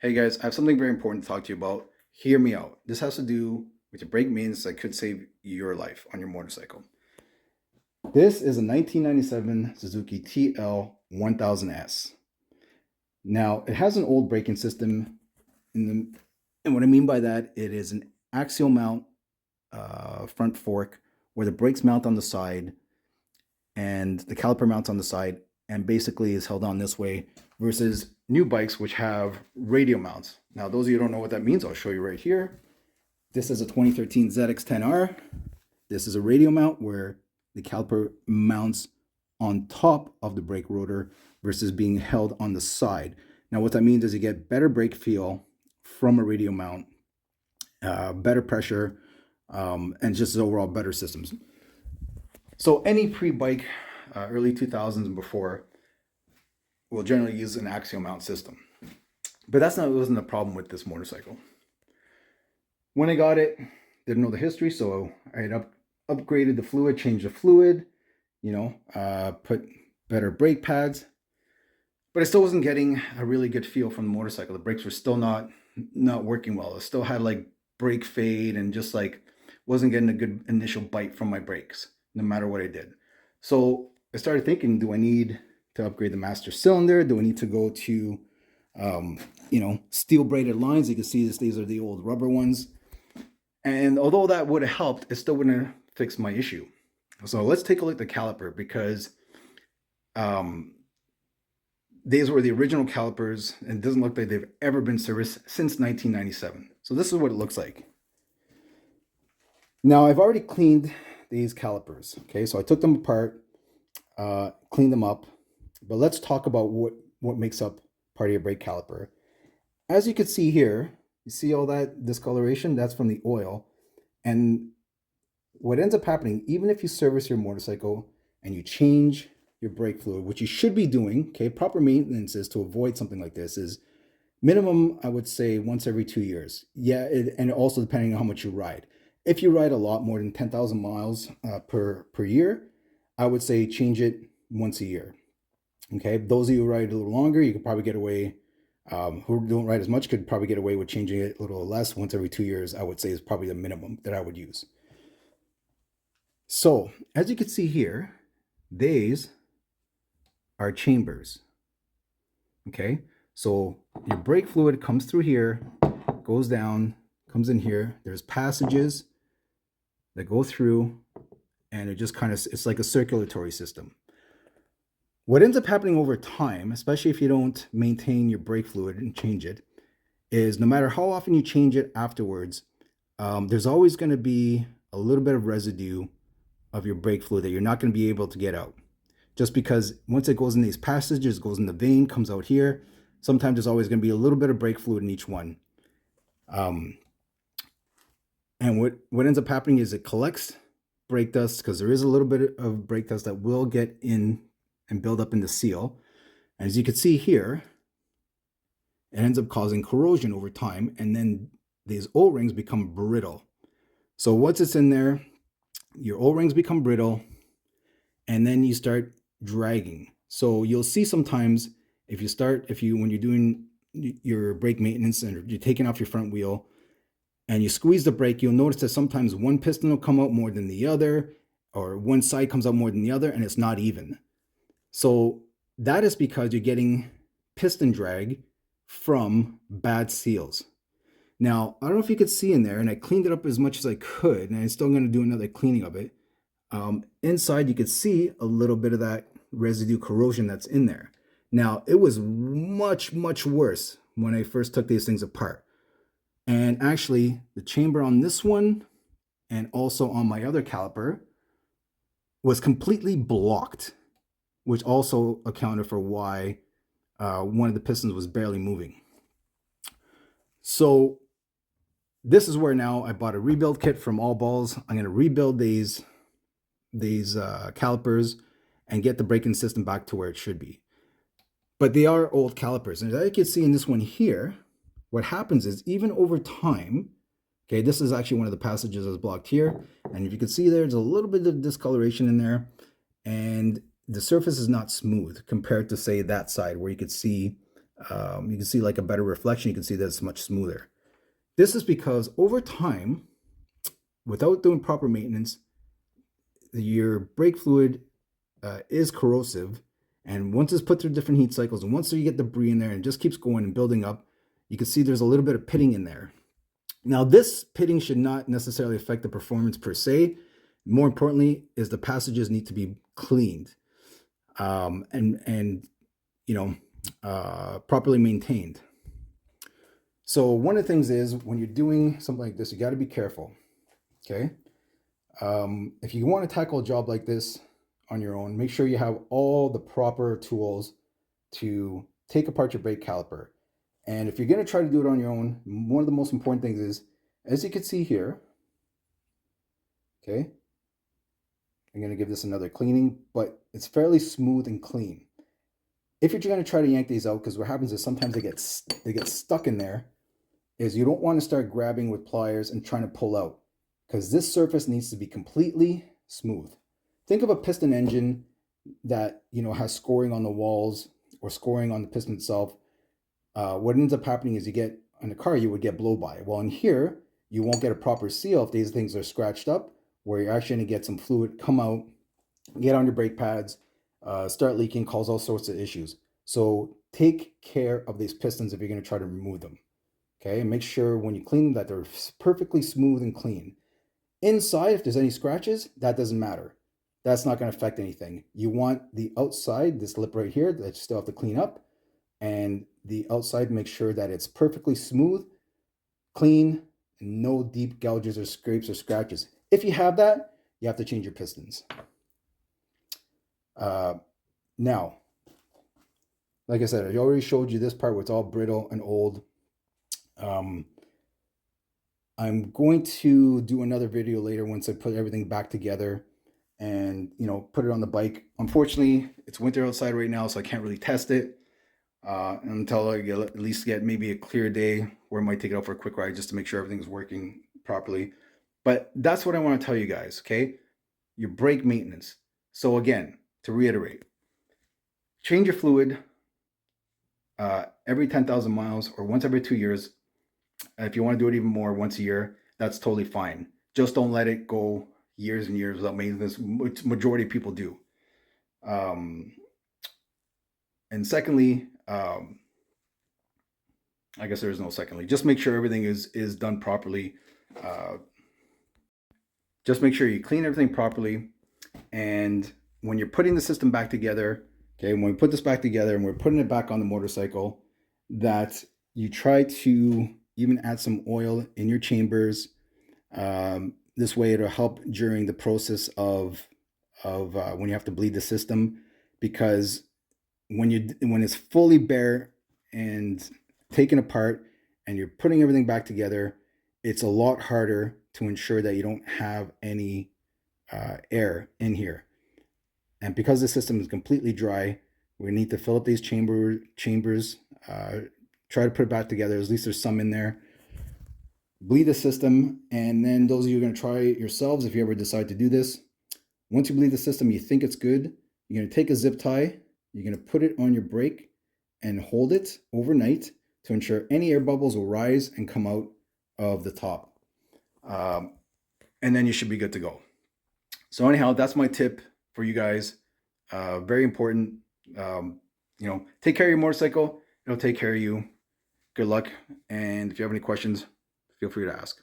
Hey guys, I have something very important to talk to you about. Hear me out. This has to do with your brake maintenance that could save your life on your motorcycle. This is a 1997 Suzuki TL 1000S. Now, it has an old braking system and what I mean by that, it is an axial mount front fork where the brakes mount on the side and the caliper mounts on the side and basically is held on this way versus new bikes which have radial mounts. Now, those of you who don't know what that means, I'll show you right here. This is a 2013 ZX10R. This is a radial mount where the caliper mounts on top of the brake rotor versus being held on the side. Now, what that means is you get better brake feel from a radial mount, better pressure, and just overall better systems. So any pre-bike, early 2000s and before, will generally use an axial mount system. But wasn't the problem with this motorcycle. When I got it, didn't know the history, so I had upgraded the fluid, changed the fluid, put better brake pads. But I still wasn't getting a really good feel from the motorcycle. The brakes were still not working well. It still had like brake fade and just like wasn't getting a good initial bite from my brakes, no matter what I did. So I started thinking, do I need to upgrade the master cylinder? Do I need to go to, steel braided lines? You can see these are the old rubber ones. And although that would have helped, it still wouldn't have fixed my issue. So let's take a look at the caliper because these were the original calipers and it doesn't look like they've ever been serviced since 1997. So this is what it looks like. Now I've already cleaned these calipers. Okay, so I took them apart, cleaned them up, but let's talk about what makes up part of your brake caliper. As you can see here, you see all that discoloration? That's from the oil. And what ends up happening, even if you service your motorcycle and you change your brake fluid, which you should be doing, okay, proper maintenance is to avoid something like this is minimum, I would say once every 2 years. Yeah, and also depending on how much you ride. If you ride a lot more than 10,000 miles per year, I would say change it once a year. Okay, those of you who ride a little longer, you could probably get away, who don't ride as much could probably get away with changing it a little less. Once every 2 years, I would say is probably the minimum that I would use. So as you can see here, these are chambers. Okay, so your brake fluid comes through here, goes down, comes in here. There's passages that go through, and it just it's like a circulatory system. What ends up happening over time, especially if you don't maintain your brake fluid and change it, is no matter how often you change it afterwards, there's always going to be a little bit of residue of your brake fluid that you're not going to be able to get out. Just because once it goes in these passages, goes in the vein, comes out here, sometimes there's always going to be a little bit of brake fluid in each one. And what ends up happening is it collects brake dust because there is a little bit of brake dust that will get in and build up in the seal. And as you can see here, it ends up causing corrosion over time, and then these O-rings become brittle. So once it's in there, your O-rings become brittle, and then you start dragging. So you'll see sometimes when you're doing your brake maintenance and you're taking off your front wheel and you squeeze the brake, you'll notice that sometimes one piston will come out more than the other, or one side comes out more than the other, and it's not even. So that is because you're getting piston drag from bad seals. Now, I don't know if you could see in there, and I cleaned it up as much as I could, and I'm still going to do another cleaning of it. Inside, you could see a little bit of that residue corrosion that's in there. Now, it was much, much worse when I first took these things apart. And actually, the chamber on this one and also on my other caliper was completely blocked, which also accounted for why one of the pistons was barely moving. So this is where now I bought a rebuild kit from All Balls. I'm going to rebuild these calipers and get the braking system back to where it should be. But they are old calipers. And as you can see in this one here, what happens is even over time, okay, this is actually one of the passages that's blocked here. And if you can see there's a little bit of discoloration in there. And the surface is not smooth compared to, say, that side where you could see You can see like a better reflection. You can see that it's much smoother. This is because over time, without doing proper maintenance, your brake fluid is corrosive. And once it's put through different heat cycles, and once you get debris in there and it just keeps going and building up, you can see there's a little bit of pitting in there. Now, this pitting should not necessarily affect the performance per se. More importantly, is the passages need to be cleaned and properly maintained. So one of the things is when you're doing something like this, you got to be careful. Okay. If you want to tackle a job like this on your own, make sure you have all the proper tools to take apart your brake caliper. And if you're going to try to do it on your own, one of the most important things is, as you can see here, okay, I'm going to give this another cleaning, but it's fairly smooth and clean. If you're going to try to yank these out, because what happens is sometimes they get stuck in there, is you don't want to start grabbing with pliers and trying to pull out, because this surface needs to be completely smooth. Think of a piston engine that has scoring on the walls or scoring on the piston itself. What ends up happening is you get on the car, you would get blow by. Well, in here, you won't get a proper seal if these things are scratched up, where you're actually going to get some fluid come out, get on your brake pads, start leaking, cause all sorts of issues. So take care of these pistons if you're going to try to remove them. Okay, and make sure when you clean them that they're perfectly smooth and clean. Inside, if there's any scratches, that doesn't matter. That's not going to affect anything. You want the outside, this lip right here, that you still have to clean up. And the outside, make sure that it's perfectly smooth, clean, and no deep gouges or scrapes or scratches. If you have that, you have to change your pistons. Now, like I said, I already showed you this part where it's all brittle and old. I'm going to do another video later once I put everything back together and put it on the bike. Unfortunately, it's winter outside right now, so I can't really test it until I at least get maybe a clear day where I might take it out for a quick ride just to make sure everything's working properly. But that's what I want to tell you guys, okay? Your brake maintenance. So again, to reiterate, change your fluid every 10,000 miles or once every 2 years. If you want to do it even more, once a year, that's totally fine. Just don't let it go years and years without maintenance, which majority of people do. And secondly, I guess there's no secondly. Just make sure everything is done properly. Just make sure you clean everything properly. And when you're putting the system back together, okay, when we put this back together and we're putting it back on the motorcycle, that you try to even add some oil in your chambers. This way it'll help during the process of when you have to bleed the system, because when it's fully bare and taken apart and you're putting everything back together, it's a lot harder to ensure that you don't have any air in here. And because the system is completely dry, we need to fill up these chambers, try to put it back together. At least there's some in there. Bleed the system, and then those of you who are going to try it yourselves, if you ever decide to do this, once you bleed the system, you think it's good, you're going to take a zip tie, you're going to put it on your brake and hold it overnight to ensure any air bubbles will rise and come out of the top. And then you should be good to go. So anyhow, that's my tip for you guys. Very important. Take care of your motorcycle. It'll take care of you. Good luck. And if you have any questions, feel free to ask.